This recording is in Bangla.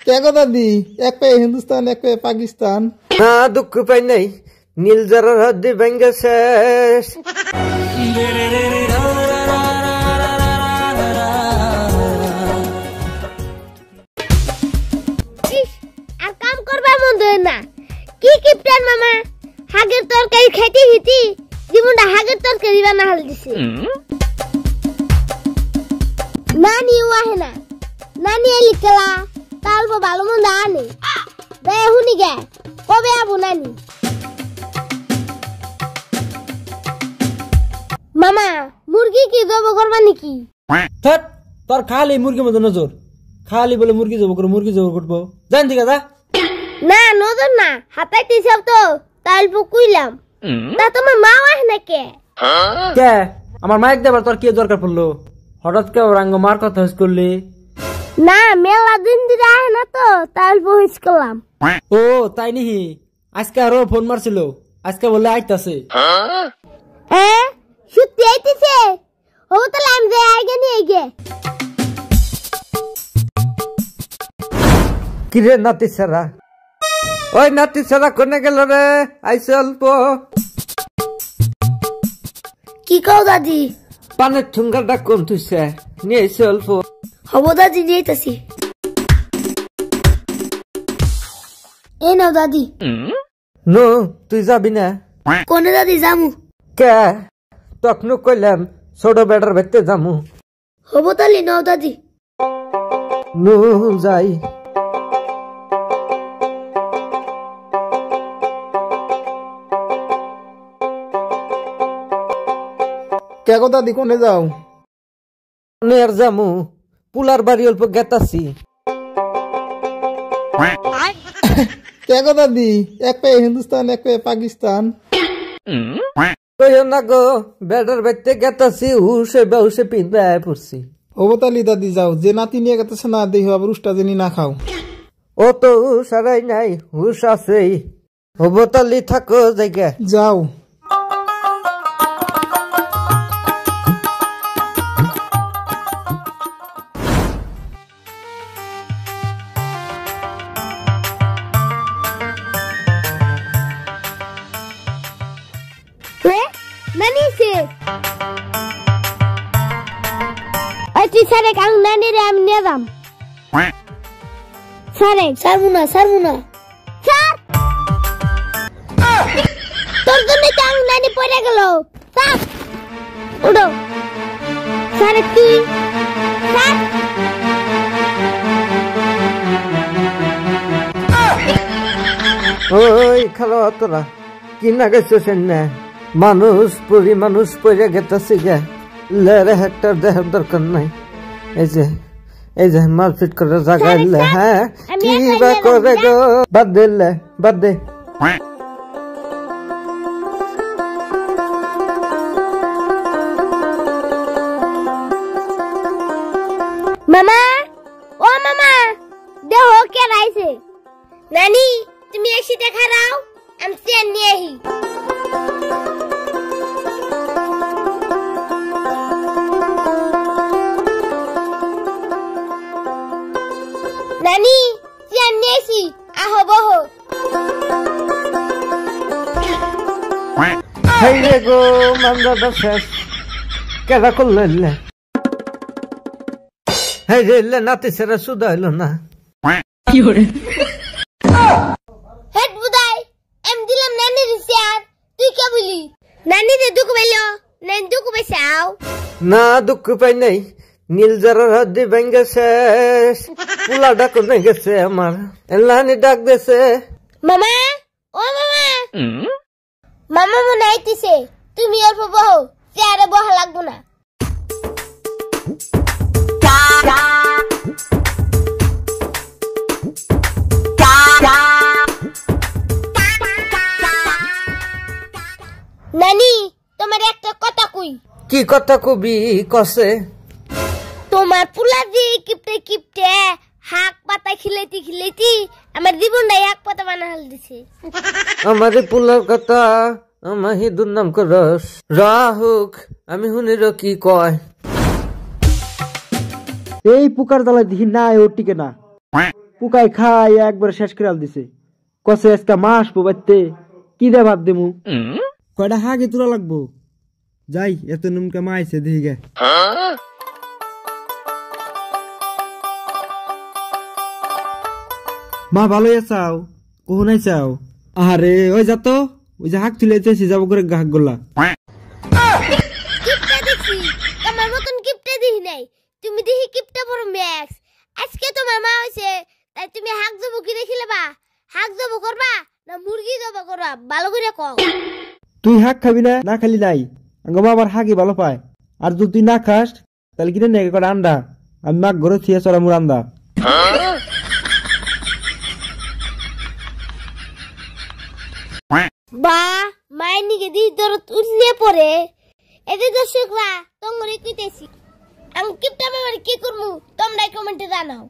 क्या को दादी एक पे हिंदुस्तान एक पे पाकिस्तान ना दुख पाई नहीं नील जरा हद्दी बंगे शेष काम करबा मन दे ना की किप्टन मामा हागेर तरकारी খেতে হিতি জীবনটা হাগের তরকারি বানা হাল দিছে নানি ওয়াহে না নানি এলিকলা তালবো ভালো মন্দ আনে বে হুনি গে কবে আবু নানি মামা মুরগি কি জব করবা নাকি থাট তোর খালি মুরগি মতো নজর খালি বলে মুরগি জব করবো জান ঠিক আছে না নজর না হাতাইতে সব তো তালবো কইলাম তা তোমার মা ওয়াহে না কে কে আমার মাইক দেবার তোর কি দরকার পড়লো হঠাৎ কে রাঙ্গ মার কথা হইস করলি না মেলা দিন দিরা আহে না তো তালবো হইস করলাম ও তাই নিহি আজকে আরো ফোন মারছিল আজকে বলে আইতাছে সত্যি আইতেছে ও তাহলে আমি যাই আগে নিয়ে গে কিরে নাতি সারা ওই নাতি সারা কোনে গেল রে আইসে অল্প কি কও দাদি পানের ঠুঙ্গাটা কোন তুইছে নিয়ে আইসে অল্প হবো দাদি নিয়েছি এই নাও দাদি নো তুই যাবি না কোনে দাদি জামু কে তখনও কইলাম ছোট বেটার ভেতরে যামু হবো তাহলে নাও দাদি নো যাই क्या को दादी कोने जाओ নেয়ার যামু পুলার বাড়ি অল্প গেতাছি क्या को दादी एक पे हिंदुस्तान एक पे पाकिस्तान কইও না গো বেটার ভেতরে গেতাছি হুসে বেহুসে পিন্দা পড়ছি ওবতালি দাদি যাও যে নাতি নিয়ে গেতেছে না দেখো আবার উষ্টা জেনি না খাও ও তো হুশ হারাই নাই হুশ আছেই হবতালি থাকো জায়গা যাও নানি সে আচ্ছা সারে কাং নানি রে আমি নিয়ে যাম সারে সারমুনা স্যার তোর জন্য কাং নানি পড়ে গেল স্যার উঠো সারে তুই স্যার ওই খালো তোরা কি না গেছো না মানুষ পড়ে গেতাছি গে লেরে হেক্টর দেহের দরকার নাই এই যে মারপিট করে জাগাইলে হ্যাঁ কি বা করে গো বাদ দে মামা ও মামা দেখো কে রাইছে নানি তুমি এসে দেখা রাও আমি চেন নিয়ে আহি নানি চেন নিয়ে আসি আহো বহো হাই রে গো মান্দাটা শেষ কেডা করলে হাই রে নাতি সেরা সুদা হইল না হেড বুদাই এম দিলাম নানি রিসার তুই কে বলি নানি রে দুঃখ পাইলো নানি দুঃখ পাইছাও না দুঃখ পাই নাই নীল জরার হদ্দি ভেঙ্গে শেষ পুলাটা কোনে গেছে আমার এলানি ডাক দেছে মামা ও মামা মামা মনে আইতেছে তুমি অল্প বহো চেয়ারে বহা লাগবো না নানি তোমার একটা কথা কই কি কথা কবি কসে তোমার পুলা যে কিপটে হাক পাতা খিলাইতি আমার জীবনটাই হাক পাতা বানা হাল দিছে আমারে পুলার কথা আমাহি দুর্নাম করস রাহুক আমি হুনির কি কয় এই পুকার দালা দিহি না ও টিকে না কুকাই খাই একবার শেষ করে দিছে কসে আজকে মাস পোবাইতে কি দে ভাত দেমু কয়টা হাগে তোলা লাগবো যাই এত নুমকা মাইছে দেখি গে মা ভালো আছাও কখন আইছাও আরে ওই যা তো ওই যে হাক তুলেছে যাব করে হাক গোলা কিপটা দেখছি তোমার মতন কিপটা দেখি নাই তুমি দেখি কিপটা বড় ম্যাক্স আজকে তোমার মা হইছে তাই তুমি হাক দেবো কি দেখিলে বা হাক দেবো করবা না মুরগি দেবো করবা ভালো করে কও তুই হাক খাবি না না খালি নাই আঙ্গমা আবার হাগি ভালো পায় আর যদি তুই না খাস তাহলে কিনে নেগে কটা আন্ডা আমি মাক ঘরে থিয়ে চড়া মুর আন্দা বা মায়ের নিকে দি দরদ উঠলে পরে এতে দর্শকরা তোমরা কইতেছি আমি কিপটা মামার কি করবো তোমরা কমেন্টে জানাও।